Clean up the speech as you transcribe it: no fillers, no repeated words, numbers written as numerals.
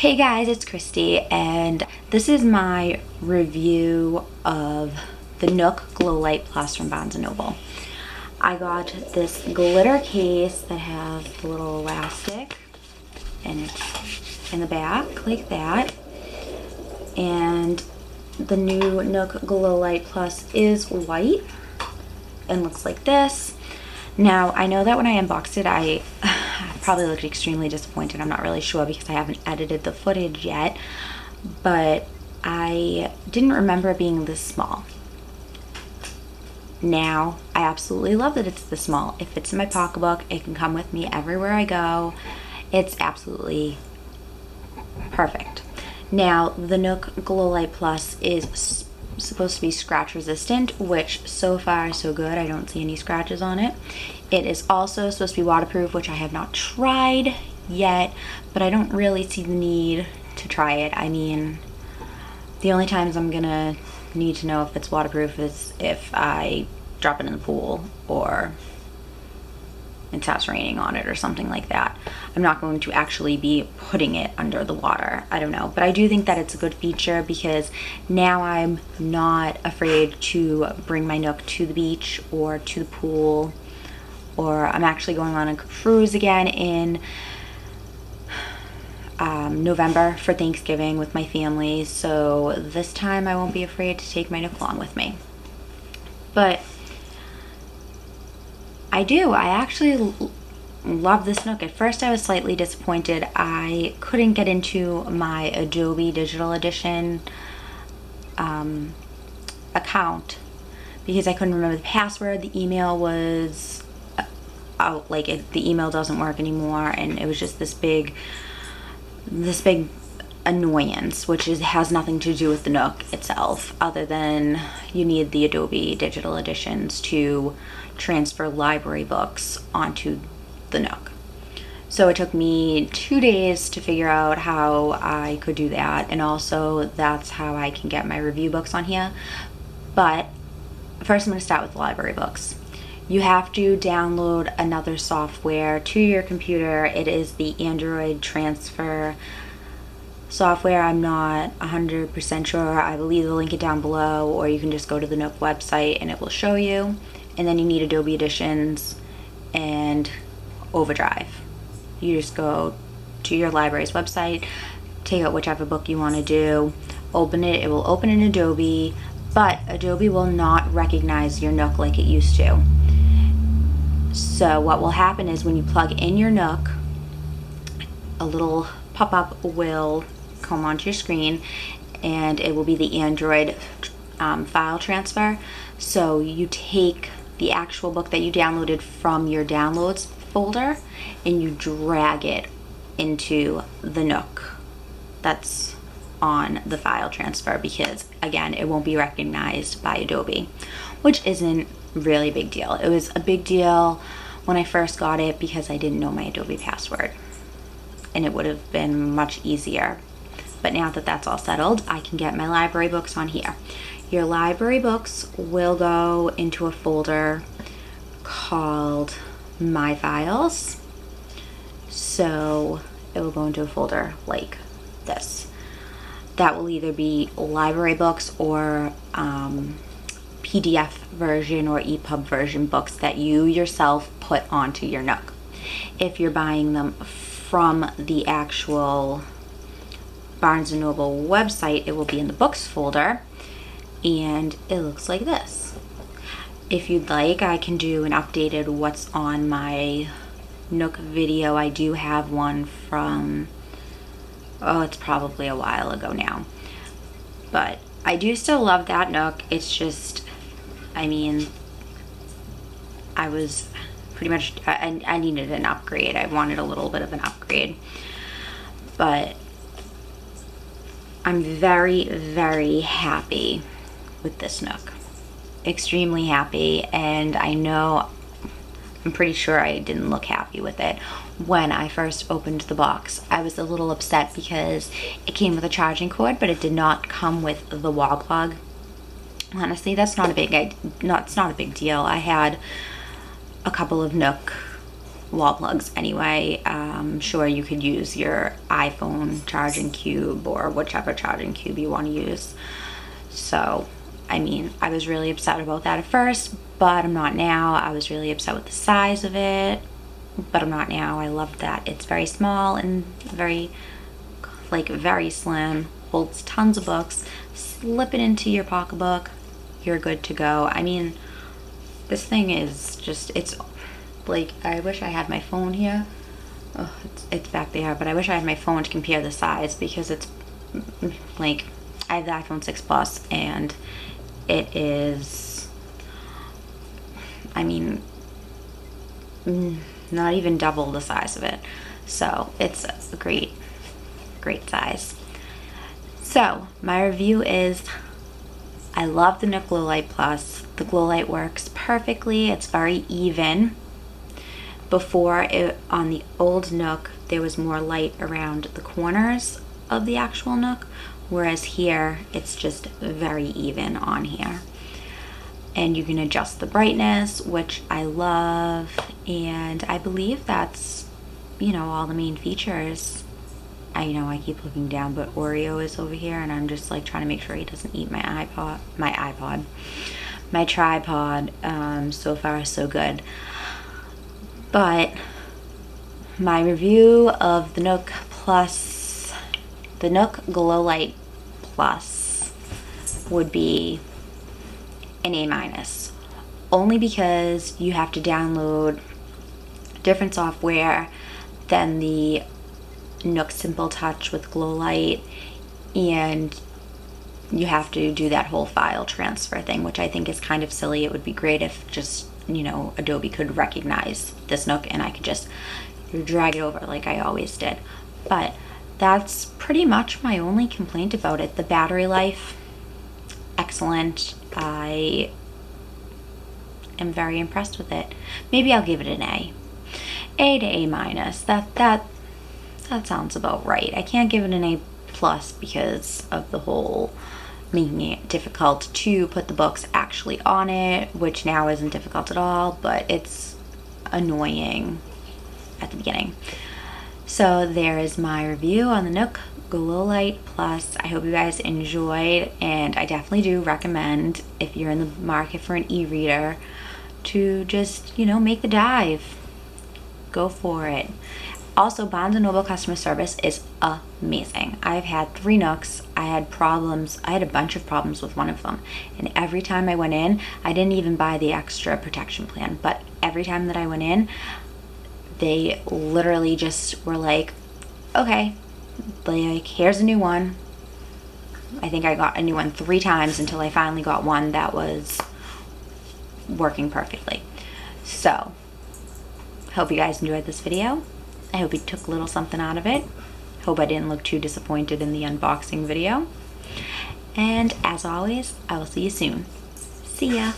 Hey guys, it's Christy, and this is my review of the Nook Glowlight Plus from Barnes & Noble. I got this glitter case that has the little elastic, and it's in the back like that. And the new Nook Glowlight Plus is white and looks like this. Now, I know that when I unboxed it, I probably looked extremely disappointed. I'm not really sure because I haven't edited the footage yet, but I didn't remember it being this small. Now, I absolutely love that it's this small. It fits in my pocketbook. It can come with me everywhere I go. It's absolutely perfect. Now, the Nook Glowlight Plus is supposed to be scratch resistant, which so far so good. I don't see any scratches on it. It is also supposed to be waterproof, which I have not tried yet, but I don't really see the need to try it. I mean, the only times I'm gonna need to know if it's waterproof is if I drop it in the pool or it starts raining on it or something like that. I'm not going to actually be putting it under the water. I don't know, but I do think that it's a good feature because now I'm not afraid to bring my Nook to the beach or to the pool, or I'm actually going on a cruise again in November for Thanksgiving with my family, so this time I won't be afraid to take my Nook along with me. But I actually love this Nook. At first I was slightly disappointed. I couldn't get into my Adobe Digital Edition account because I couldn't remember the password. The email was out, like the email doesn't work anymore, and it was just this big annoyance, which has nothing to do with the Nook itself, other than you need the Adobe Digital Editions to transfer library books onto the Nook. So it took me 2 days to figure out how I could do that, and also that's how I can get my review books on here. But first I'm going to start with the library books. You have to download another software to your computer. It is the Android transfer software. I'm not 100% sure. I will either link it down below, or you can just go to the Nook website and it will show you. And then you need Adobe Editions and Overdrive. You just go to your library's website, take out whichever book you want to do, open it. It will open in Adobe, but Adobe will not recognize your Nook like it used to. So what will happen is when you plug in your Nook, a little pop-up will come onto your screen, and it will be the Android file transfer. So you take the actual book that you downloaded from your downloads folder and you drag it into the Nook that's on the file transfer, because again, it won't be recognized by Adobe, which isn't really a big deal. It was a big deal when I first got it because I didn't know my Adobe password, and it would have been much easier. But now that that's all settled, I can get my library books on here. Your library books will go into a folder called My Files. So it will go into a folder like this. That will either be library books or PDF version or EPUB version books that you yourself put onto your Nook. If you're buying them from the actual Barnes & Noble website, it will be in the books folder, and it looks like this. If you'd like, I can do an updated what's on my Nook video. I do have one from, oh, it's probably a while ago now, but I do still love that Nook. It's just, I mean, I was pretty much, I needed an upgrade. I wanted a little bit of an upgrade, but I'm very, very happy with this Nook. Extremely happy, and I know, I'm pretty sure I didn't look happy with it when I first opened the box. I was a little upset because it came with a charging cord, but it did not come with the wall plug. Honestly, that's not a big, it's not a big deal. I had a couple of Nook wall plugs anyway. I'm sure you could use your iPhone charging cube or whichever charging cube you want to use. So, I mean, I was really upset about that at first, but I'm not now. I was really upset with the size of it, but I'm not now. I love that it's very small and very slim, holds tons of books. Slip it into your pocketbook, you're good to go. I mean, this thing is just, it's like, I wish I had my phone here. Oh, it's back there, but I wish I had my phone to compare the size, because it's like, I have the iPhone 6 Plus and it is, I mean, not even double the size of it. So it's a great size. So my review is, I love the Nook Glowlight Plus. The Glowlight works perfectly. It's very even. Before, on the old Nook, there was more light around the corners of the actual Nook, whereas here it's just very even on here. And you can adjust the brightness, which I love, and I believe that's, you know, all the main features. I know I keep looking down, but Oreo is over here, and I'm just like trying to make sure he doesn't eat my tripod. So far so good. But my review of the Nook Glowlight Plus would be an A-, only because you have to download different software than the Nook Simple Touch with Glowlight, and you have to do that whole file transfer thing, which I think is kind of silly. It would be great if just, you know, Adobe could recognize this Nook and I could just drag it over like I always did. But that's pretty much my only complaint about it. The battery life, excellent. I am very impressed with it. Maybe I'll give it an A to A-. That sounds about right. I can't give it an A+ because of the whole making it difficult to put the books actually on it, which now isn't difficult at all, but it's annoying at the beginning. So there is my review on the Nook Glowlight Plus. I hope you guys enjoyed, and I definitely do recommend, if you're in the market for an e-reader, to just, you know, make the dive. Go for it. Also, Barnes & Noble customer service is amazing. I've had 3 Nooks. I had a bunch of problems with one of them. And every time I went in, I didn't even buy the extra protection plan, but every time that I went in, they literally just were like, okay, like, here's a new one. I think I got a new one 3 times until I finally got one that was working perfectly. So, hope you guys enjoyed this video. I hope you took a little something out of it. Hope I didn't look too disappointed in the unboxing video. And as always, I will see you soon. See ya.